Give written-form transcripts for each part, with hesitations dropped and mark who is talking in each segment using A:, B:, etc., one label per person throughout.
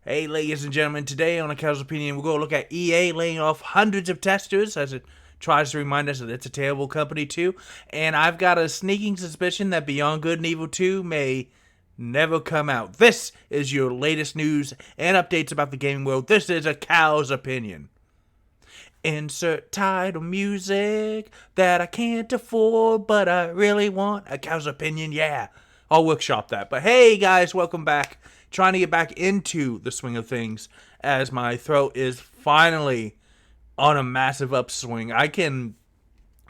A: Hey, ladies and gentlemen, today on A Cow's Opinion, we're going to look at EA laying off hundreds of testers as it tries to remind us that it's a terrible company too. And I've got a sneaking suspicion that Beyond Good and Evil 2 may never come out. This is your latest news and updates about the gaming world. This is A Cow's Opinion. Insert title music that I can't afford, but I really want. A Cow's Opinion, yeah. I'll workshop that. But hey guys, welcome back. Trying to get back into the swing of things as my throat is finally on a massive upswing. I can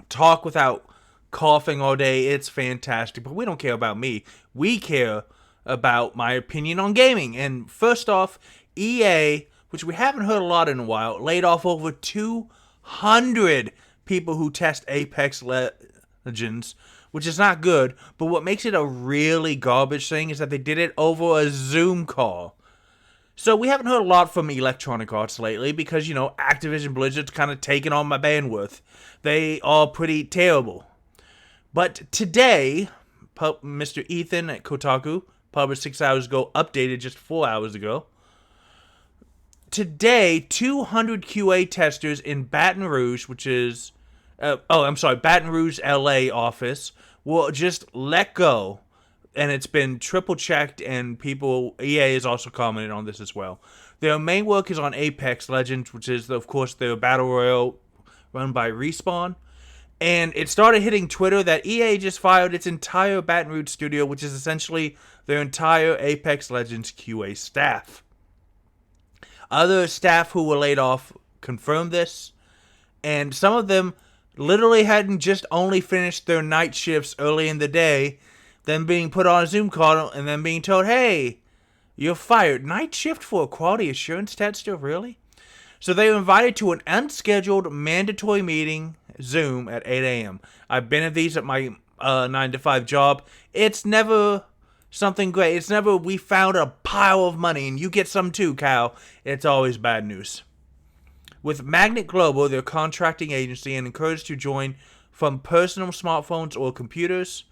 A: talk without coughing all day. It's fantastic. But we don't care about me. We care about my opinion on gaming. And first off, EA, which we haven't heard a lot in a while, laid off over 200 people who test Apex Legends, which is not good, but what makes it a really garbage thing is that they did it over a Zoom call. So we haven't heard a lot from Electronic Arts lately because, Activision Blizzard's kind of taken on my bandwidth. They are pretty terrible. But today, Mr. Ethan at Kotaku, published 6 hours ago, updated just 4 hours ago. Today, 200 QA testers in Baton Rouge, which is... Baton Rouge, LA office will just let go, and it's been triple checked, and EA has also commented on this as well. Their main work is on Apex Legends, which is, of course, their battle royale run by Respawn, and it started hitting Twitter that EA just fired its entire Baton Rouge studio, which is essentially their entire Apex Legends QA staff. Other staff who were laid off confirmed this, and some of them literally hadn't just only finished their night shifts early in the day, then being put on a Zoom call and then being told, hey, you're fired. Night shift for a quality assurance tester, really? So they were invited to an unscheduled mandatory meeting, Zoom, at 8 a.m. I've been at these at my 9-to-5 job. It's never something great. It's never, we found a pile of money and you get some too, Cal. It's always bad news. With Magnet Global, their contracting agency, and encouraged to join from personal smartphones or computers,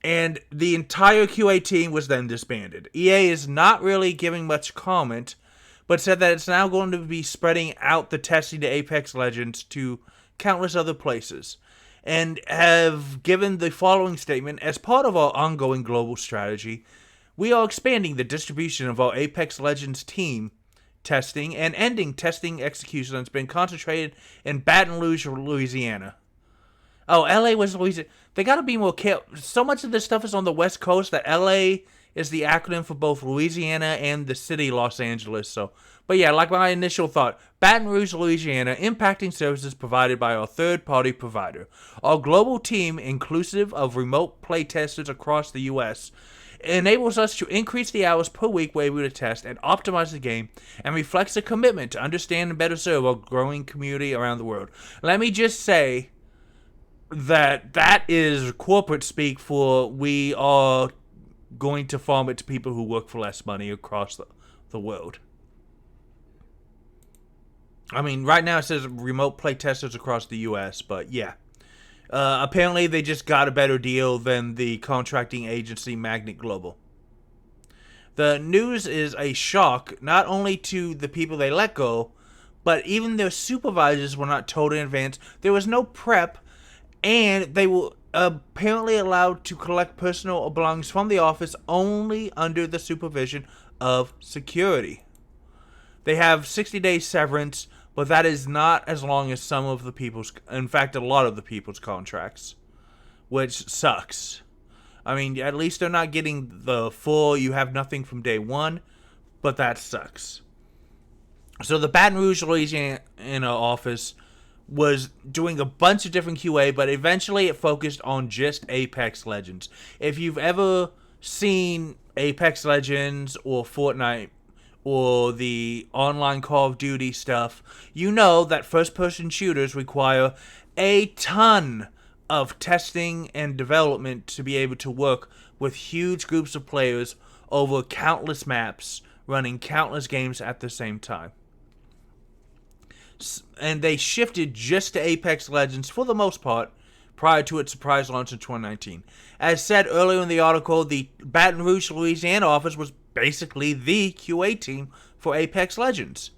A: and the entire QA team was then disbanded. EA is not really giving much comment, but said that it's now going to be spreading out the testing to Apex Legends to countless other places, and have given the following statement: as part of our ongoing global strategy, we are expanding the distribution of our Apex Legends team testing and ending testing execution that's been concentrated in Baton Rouge, Louisiana. Oh, LA was Louisiana. They gotta be more careful. So much of this stuff is on the West Coast that LA is the acronym for both Louisiana and the city Los Angeles. But yeah, like my initial thought, Baton Rouge, Louisiana, impacting services provided by our third-party provider. Our global team, inclusive of remote play testers across the U.S., enables us to increase the hours per week we're able to test and optimize the game, and reflects a commitment to understand and better serve our growing community around the world. Let me just say that is corporate speak for we are going to farm it to people who work for less money across the world. I mean, right now it says remote play testers across the U.S., but yeah. Apparently, they just got a better deal than the contracting agency Magnet Global. The news is a shock, not only to the people they let go, but even their supervisors were not told in advance. There was no prep, and they were apparently allowed to collect personal belongings from the office only under the supervision of security. They have 60-day severance, but that is not as long as some of the people's, in fact, a lot of the people's contracts, which sucks. I mean, at least they're not getting the full, you have nothing from day one, but that sucks. So the Baton Rouge, Louisiana office was doing a bunch of different QA, but eventually it focused on just Apex Legends. If you've ever seen Apex Legends or Fortnite, or the online Call of Duty stuff, you know that first-person shooters require a ton of testing and development to be able to work with huge groups of players over countless maps, running countless games at the same time. And they shifted just to Apex Legends for the most part prior to its surprise launch in 2019. As said earlier in the article, the Baton Rouge, Louisiana office was basically the QA team for Apex Legends.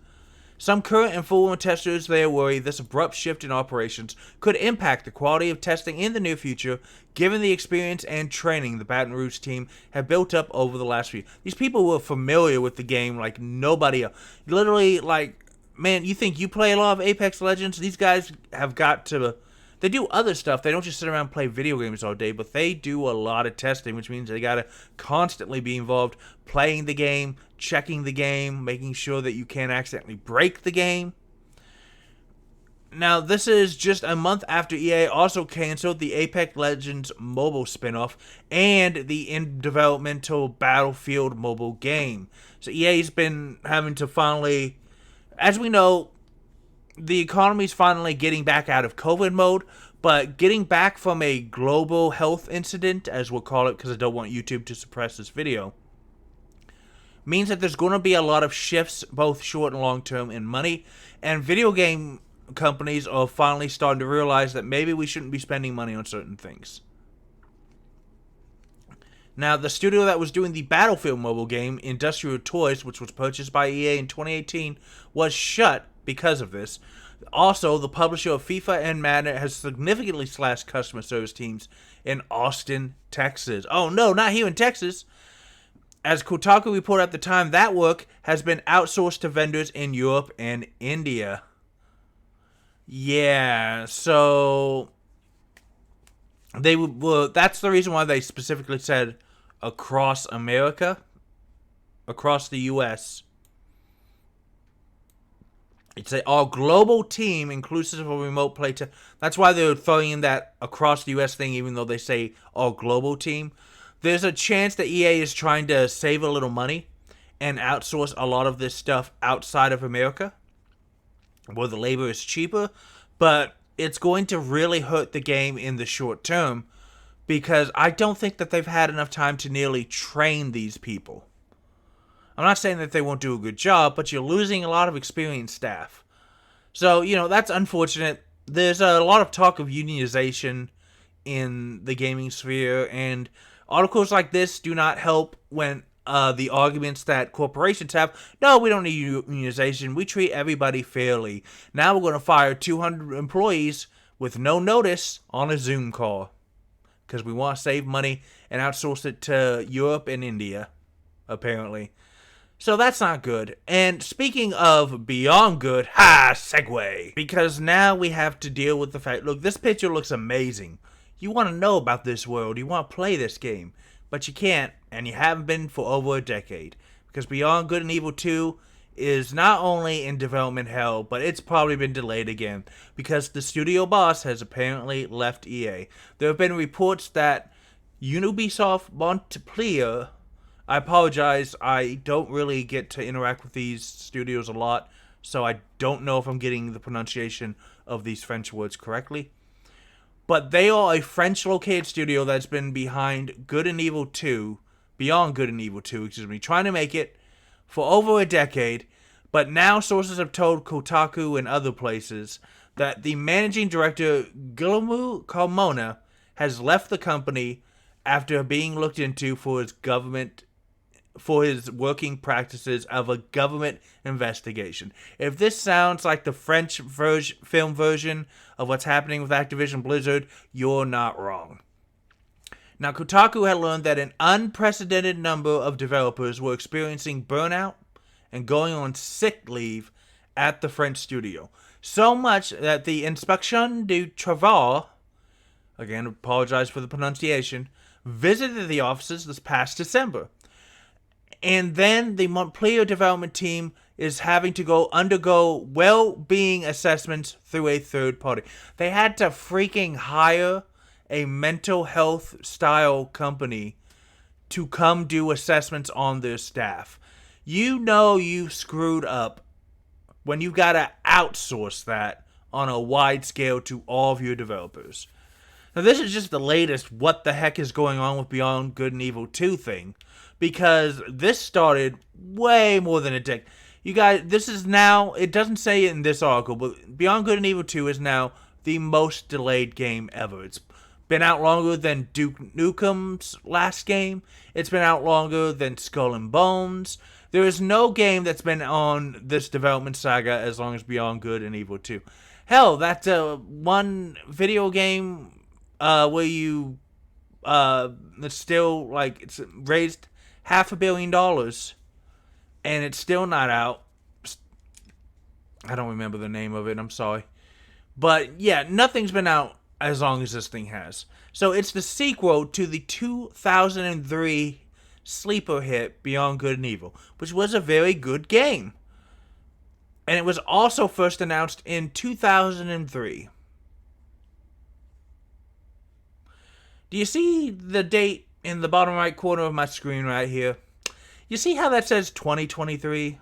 A: Some current and former testers there worry this abrupt shift in operations could impact the quality of testing in the near future, given the experience and training the Baton Rouge team have built up over the last few. These people were familiar with the game like nobody else. Literally, like, man, you think you play a lot of Apex Legends? These guys have got to... They do other stuff. They don't just sit around and play video games all day, but they do a lot of testing, which means they gotta constantly be involved playing the game, checking the game, making sure that you can't accidentally break the game. Now, this is just a month after EA also canceled the Apex Legends mobile spinoff and the in-developmental Battlefield mobile game. So EA's been having to finally, as we know, the economy's finally getting back out of COVID mode, but getting back from a global health incident, as we'll call it, because I don't want YouTube to suppress this video, means that there's going to be a lot of shifts, both short and long term, in money, and video game companies are finally starting to realize that maybe we shouldn't be spending money on certain things. Now, the studio that was doing the Battlefield mobile game, Industrial Toys, which was purchased by EA in 2018, was shut because of this. Also, the publisher of FIFA and Madden has significantly slashed customer service teams in Austin, Texas. Oh no, not here in Texas. As Kotaku reported at the time, that work has been outsourced to vendors in Europe and India. Yeah, so they were. That's the reason why they specifically said across America, across the U.S. It's our global team, inclusive of remote play. That's why they're throwing in that across the U.S. thing, even though they say our global team. There's a chance that EA is trying to save a little money and outsource a lot of this stuff outside of America, where the labor is cheaper, but it's going to really hurt the game in the short term, because I don't think that they've had enough time to nearly train these people. I'm not saying that they won't do a good job, but you're losing a lot of experienced staff. So, that's unfortunate. There's a lot of talk of unionization in the gaming sphere, and articles like this do not help when the arguments that corporations have, no, we don't need unionization, we treat everybody fairly. Now we're going to fire 200 employees with no notice on a Zoom call, because we want to save money and outsource it to Europe and India, apparently. So that's not good. And speaking of beyond good, segue. Because now we have to deal with the fact, look, this picture looks amazing. You want to know about this world, you want to play this game, but you can't, and you haven't been for over a decade. Because Beyond Good and Evil 2 is not only in development hell, but it's probably been delayed again, because the studio boss has apparently left EA. There have been reports that Ubisoft Montpellier, I apologize, I don't really get to interact with these studios a lot, so I don't know if I'm getting the pronunciation of these French words correctly. But they are a French-located studio that's been behind Good and Evil 2, Beyond Good and Evil 2, trying to make it for over a decade, but now sources have told Kotaku and other places that the managing director, Guillermo Carmona, has left the company after being looked into for his working practices of a government investigation. If this sounds like the French film version of what's happening with Activision Blizzard, you're not wrong. Now, Kotaku had learned that an unprecedented number of developers were experiencing burnout and going on sick leave at the French studio. So much that the Inspection du Travail, again, apologize for the pronunciation, visited the offices this past December. And then the Montpellier development team is having to undergo well-being assessments through a third party. They had to freaking hire a mental health style company to come do assessments on their staff. You know you screwed up when you got to outsource that on a wide scale to all of your developers. Now, this is just the latest what the heck is going on with Beyond Good and Evil 2 thing, because this started way more than a decade. You guys, this is now, it doesn't say it in this article, but Beyond Good and Evil 2 is now the most delayed game ever. It's been out longer than Duke Nukem's last game. It's been out longer than Skull and Bones. There is no game that's been on this development saga as long as Beyond Good and Evil 2. Hell, that one video game where you it's still like it's raised $500 million and it's still not out. I don't remember the name of it. I'm sorry, but yeah, nothing's been out as long as this thing has. So it's the sequel to the 2003 sleeper hit Beyond Good and Evil, which was a very good game. And it was also first announced in 2003. Do you see the date in the bottom right corner of my screen right here? You see how that says 2023?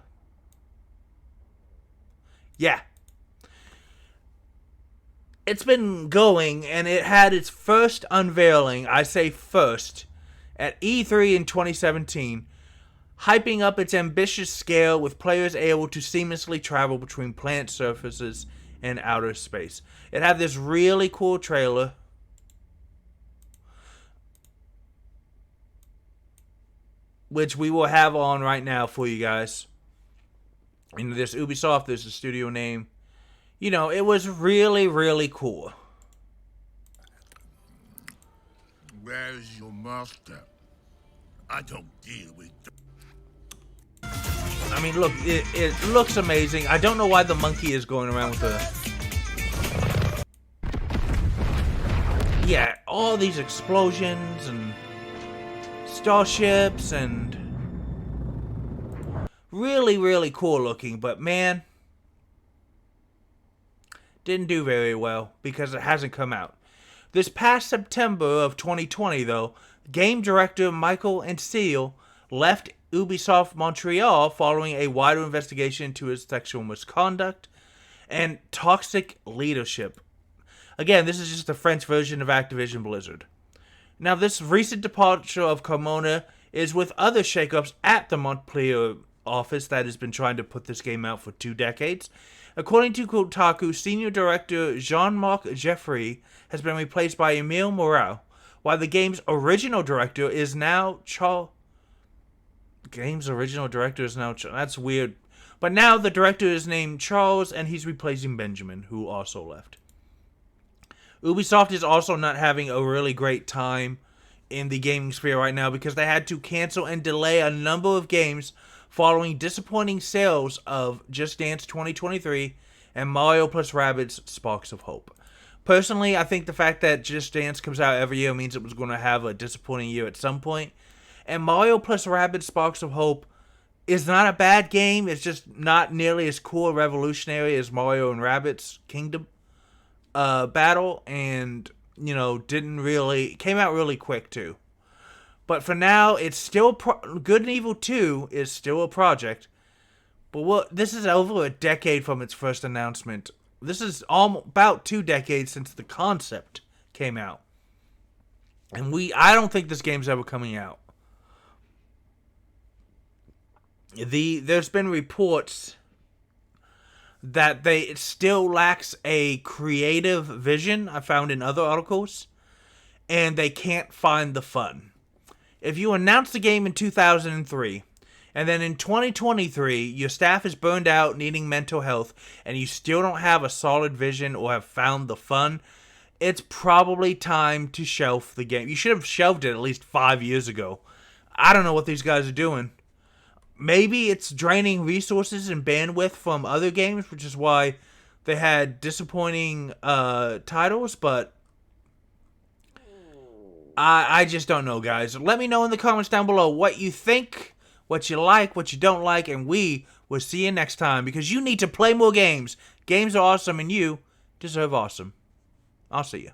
A: Yeah. It's been going, and it had its first unveiling, I say first, at E3 in 2017, hyping up its ambitious scale with players able to seamlessly travel between planet surfaces and outer space. It had this really cool trailer, which we will have on right now for you guys. And this Ubisoft, there's a studio name. You know, it was really, really cool.
B: Where's your master? I don't deal with...
A: I mean, look, it looks amazing. I don't know why the monkey is going around with yeah, all these explosions and starships and really, really cool looking, but man, didn't do very well because it hasn't come out. This past September of 2020, though, game director Michael Ancel left Ubisoft Montreal following a wider investigation into his sexual misconduct and toxic leadership. Again, this is just the French version of Activision Blizzard. Now, this recent departure of Carmona is with other shakeups at the Montpellier office that has been trying to put this game out for 2 decades. According to Kotaku, senior director Jean-Marc Geoffrey has been replaced by Emile Morel, while the game's original director is now that's weird. But now the director is named Charles, and he's replacing Benjamin, who also left. Ubisoft is also not having a really great time in the gaming sphere right now because they had to cancel and delay a number of games following disappointing sales of Just Dance 2023 and Mario plus Rabbids Sparks of Hope. Personally, I think the fact that Just Dance comes out every year means it was going to have a disappointing year at some point. And Mario plus Rabbids Sparks of Hope is not a bad game. It's just not nearly as cool or revolutionary as Mario and Rabbids Kingdom battle. And, you know, came out really quick too. But for now, it's still Good and Evil 2 is still a project. But this is over a decade from its first announcement. This is about 2 decades since the concept came out. And I don't think this game's ever coming out. There's been reports that it still lacks a creative vision, I found in other articles, and they can't find the fun. If you announce the game in 2003, and then in 2023, your staff is burned out, needing mental health, and you still don't have a solid vision or have found the fun, it's probably time to shelf the game. You should have shelved it at least 5 years ago. I don't know what these guys are doing. Maybe it's draining resources and bandwidth from other games, which is why they had disappointing titles, but I just don't know, guys. Let me know in the comments down below what you think, what you like, what you don't like, and we will see you next time, because you need to play more games. Games are awesome, and you deserve awesome. I'll see you.